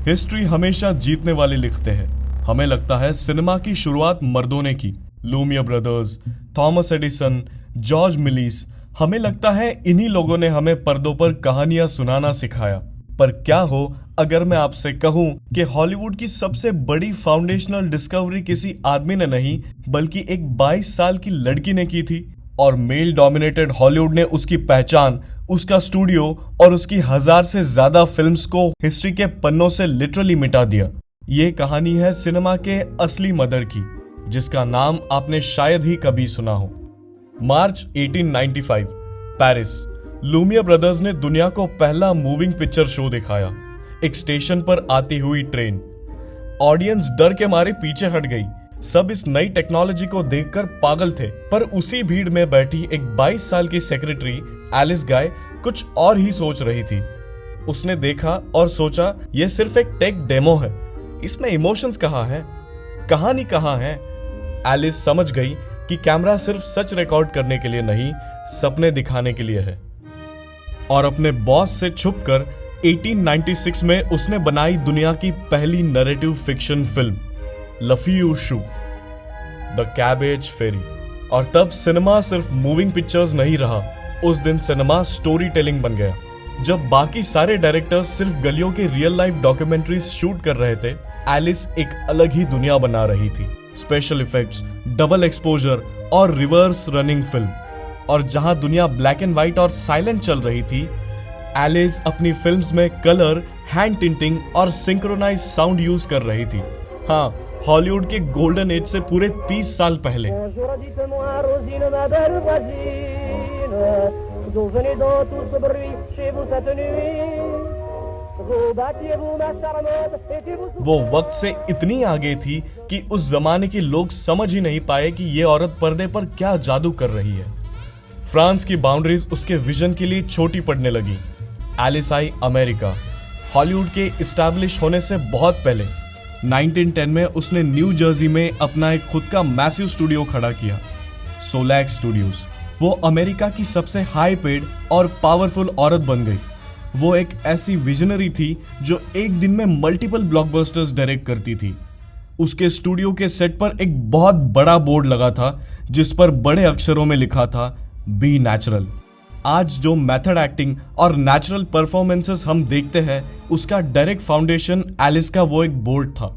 History हमेशा जीतने वाले लिखते हैं। हमें लगता है सिनेमा की शुरुआत मर्दों ने की, Lumière brothers, Thomas Edison, George मिलीस। हमें लगता है इन्हीं लोगों ने हमें पर्दों पर कहानियां सुनाना सिखाया। पर क्या हो अगर मैं आपसे कहूं कि हॉलीवुड की सबसे बड़ी फाउंडेशनल डिस्कवरी किसी आदमी ने नहीं बल्कि एक 22 साल की लड़की ने की थी, और मेल डोमिनेटेड हॉलीवुड ने उसकी पहचान, उसका स्टूडियो और उसकी 1000 से ज्यादा फिल्म्स को हिस्ट्री के पन्नों से लिटरली मिटा दिया। ये कहानी है सिनेमा के असली मदर की, जिसका नाम आपने शायद ही कभी सुना हो। मार्च 1895, पेरिस। लूमियर ब्रदर्स ने दुनिया को पहला मूविंग पिक्चर शो दिखाया। एक स्टेशन पर आती हुई ट्रेन। ऑडियंस डर के मारे पीछे हट गई। सब इस नई टेक्नोलॉजी को देखकर पागल थे। पर उसी भीड़ में बैठी एक 22 साल की सेक्रेटरी एलिस गाय कुछ और ही सोच रही थी। उसने देखा और सोचा, यह सिर्फ एक टेक डेमो है, इसमें इमोशंस कहाँ है, कहानी कहाँ है। एलिस समझ गई कि कैमरा सिर्फ सच रिकॉर्ड करने के लिए नहीं, सपने दिखाने के लिए है। और अपने बॉस से छुपकर 1896 में उसने बनाई दुनिया की पहली narrative fiction film La Fee aux Choux, the cabbage fairy. और तब सिनेमा सिर्फ मूविंग पिक्चर्स नहीं रहा, उस दिन सिनेमा स्टोरी टेलिंग बन गया। जब बाकी सारे डायरेक्टर्स सिर्फ गलियों के रियल लाइफ डॉक्यूमेंट्रीज शूट कर रहे थे, एलिस एक अलग ही दुनिया बना रही थी। स्पेशल इफेक्ट्स, डबल एक्सपोजर और रिवर्स रनिंग फिल्म। और जहां दुनिया ब्लैक एंड व्हाइट और साइलेंट चल रही थी, एलिस अपनी फिल्म्स में कलर, हैंड टिंटिंग और सिंक्रोनाइज साउंड यूज कर रही थी। हाँ, हॉलीवुड के गोल्डन एज से पूरे 30 साल पहले। वो वक्त से इतनी आगे थी कि उस जमाने के लोग समझ ही नहीं पाए कि ये औरत पर्दे पर क्या जादू कर रही है। फ्रांस की बाउंड्रीज उसके विजन के लिए छोटी पड़ने लगी। एलिस आई अमेरिका, हॉलीवुड के इस्टेब्लिश होने से बहुत पहले। 1910 में उसने न्यू जर्सी में अपना एक खुद का मैसिव स्टूडियो खड़ा किया, सोलैक स्टूडियोज। वो अमेरिका की सबसे हाई पेड और पावरफुल औरत बन गई। वो एक ऐसी विजनरी थी जो एक दिन में मल्टीपल ब्लॉकबस्टर्स डायरेक्ट करती थी। उसके स्टूडियो के सेट पर एक बहुत बड़ा बोर्ड लगा था जिस पर बड़े अक्षरों में लिखा था, बी नेचुरल। आज जो मेथड एक्टिंग और नेचुरल परफॉर्मेंसेस हम देखते हैं, उसका डायरेक्ट फाउंडेशन एलिस का वो एक बोर्ड था।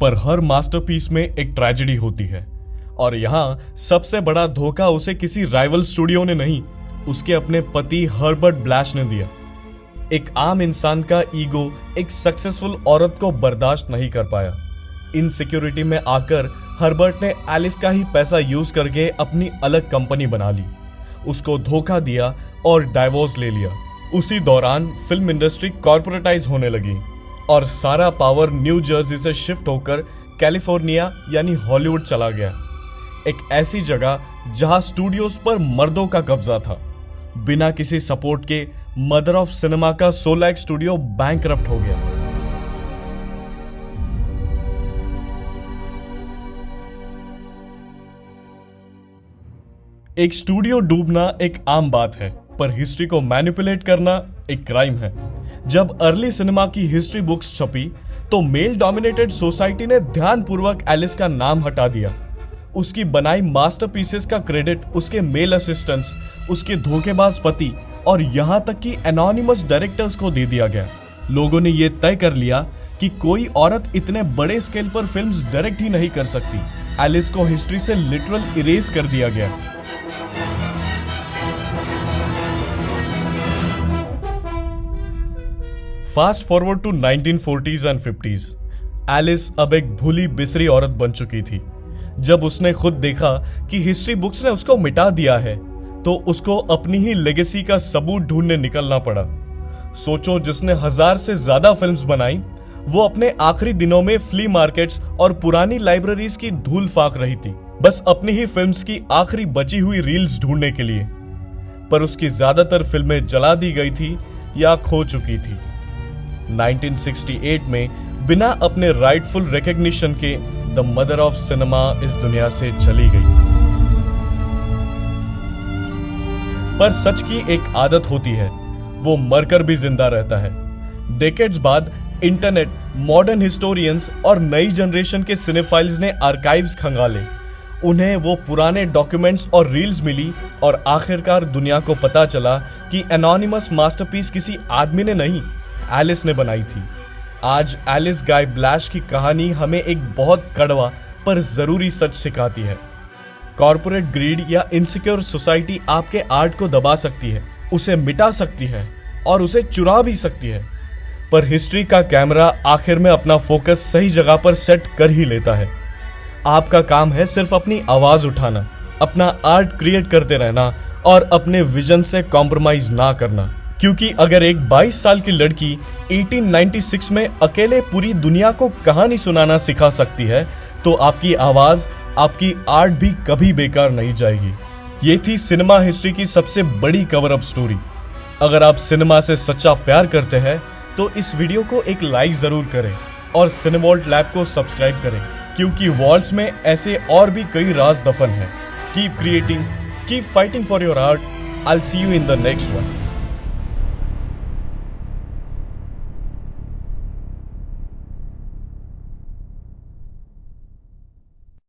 पर हर मास्टरपीस में एक ट्रेजेडी होती है, और यहाँ सबसे बड़ा धोखा उसे किसी राइवल स्टूडियो ने नहीं, उसके अपने पति हर्बर्ट ब्लैश ने दिया। एक आम इंसान का ईगो एक सक्सेसफुल औरत को बर्दाश्त नहीं कर पाया। इनसिक्योरिटी में आकर हर्बर्ट ने एलिस का ही पैसा यूज करके अपनी अलग कंपनी बना ली, उसको धोखा दिया और डाइवोर्स ले लिया। उसी दौरान फिल्म इंडस्ट्री कॉर्पोरेटाइज होने लगी और सारा पावर न्यू जर्सी से शिफ्ट होकर कैलिफोर्निया यानी हॉलीवुड चला गया। एक ऐसी जगह जहां स्टूडियोज पर मर्दों का कब्जा था। बिना किसी सपोर्ट के मदर ऑफ सिनेमा का सोलैक स्टूडियो बैंकरप्ट हो गया। एक स्टूडियो डूबना एक आम बात है, पर हिस्ट्री को मैनिपुलेट करना एक क्राइम है। जब अर्ली सिनेमा की हिस्ट्री बुक्स छपी तो मेल डोमिनेटेड सोसाइटी ने ध्यानपूर्वक एलिस का नाम हटा दिया। उसकी बनाई मास्टरपीसेस का क्रेडिट उसके मेल असिस्टेंट्स, उसके धोखेबाज पति और यहां तक कि एनोनिमस डायरेक्टर्स को दे दिया गया। लोगों ने यह तय कर लिया कि कोई औरत इतने बड़े स्केल पर फिल्म्स डायरेक्ट ही नहीं कर सकती। एलिस को हिस्ट्री से लिटरल इरेज कर दिया गया। Fast forward to 1940s and 50s। Alice अब एक भूली बिसरी औरत बन चुकी थी। जब उसने खुद देखा कि हिस्ट्री बुक्स ने उसको मिटा दिया है, तो उसको अपनी ही लेगेसी का सबूत ढूंढने निकलना पड़ा। सोचो, जिसने 1000 से ज्यादा फिल्म्स बनाई, वो अपने आखिरी दिनों में फ्ली मार्केट्स और पुरानी लाइब्रेरीज की धूल फाक रही थी, बस अपनी ही फिल्म्स की आखिरी बची हुई रील्स ढूंढने के लिए। पर उसकी ज्यादातर फिल्में जला दी गई थी या खो चुकी थी। 1968 में बिना अपने राइटफुल रिकॉग्निशन के द मदर ऑफ सिनेमा इस दुनिया से चली गई। पर सच की एक आदत होती है, वो मरकर भी जिंदा रहता है। डेकेड्स बाद इंटरनेट, मॉडर्न हिस्टोरियंस और नई जनरेशन के सिनेफाइल्स ने आर्काइव्स खंगाले। उन्हें वो पुराने डॉक्यूमेंट्स और रील्स मिली और आखिरकार दुनिया को पता चला कि एनोनिमस मास्टरपीस किसी आदमी ने नहीं, एलिस ने बनाई थी। आज एलिस गाय ब्लैश की कहानी हमें एक बहुत कड़वा पर जरूरी सच सिखाती है। कॉर्पोरेट ग्रीड या इनसिक्योर सोसाइटी आपके आर्ट को दबा सकती है, उसे मिटा सकती है और उसे चुरा भी सकती है, पर हिस्ट्री का कैमरा आखिर में अपना फोकस सही जगह पर सेट कर ही लेता है। आपका काम है सिर्फ अपनी आवाज उठाना, अपना आर्ट क्रिएट करते रहना और अपने विजन से कॉम्प्रोमाइज ना करना। क्योंकि अगर एक 22 साल की लड़की 1896 में अकेले पूरी दुनिया को कहानी सुनाना सिखा सकती है, तो आपकी आवाज, आपकी आर्ट भी कभी बेकार नहीं जाएगी। ये थी सिनेमा हिस्ट्री की सबसे बड़ी कवर अप स्टोरी। अगर आप सिनेमा से सच्चा प्यार करते हैं तो इस वीडियो को एक लाइक जरूर करें और सिनेवॉल्ट लैब को सब्सक्राइब करें, क्योंकि वॉल्ट्स में ऐसे और भी कई राज दफन हैं। Keep creating, keep fighting for your art. I will see you in the next one.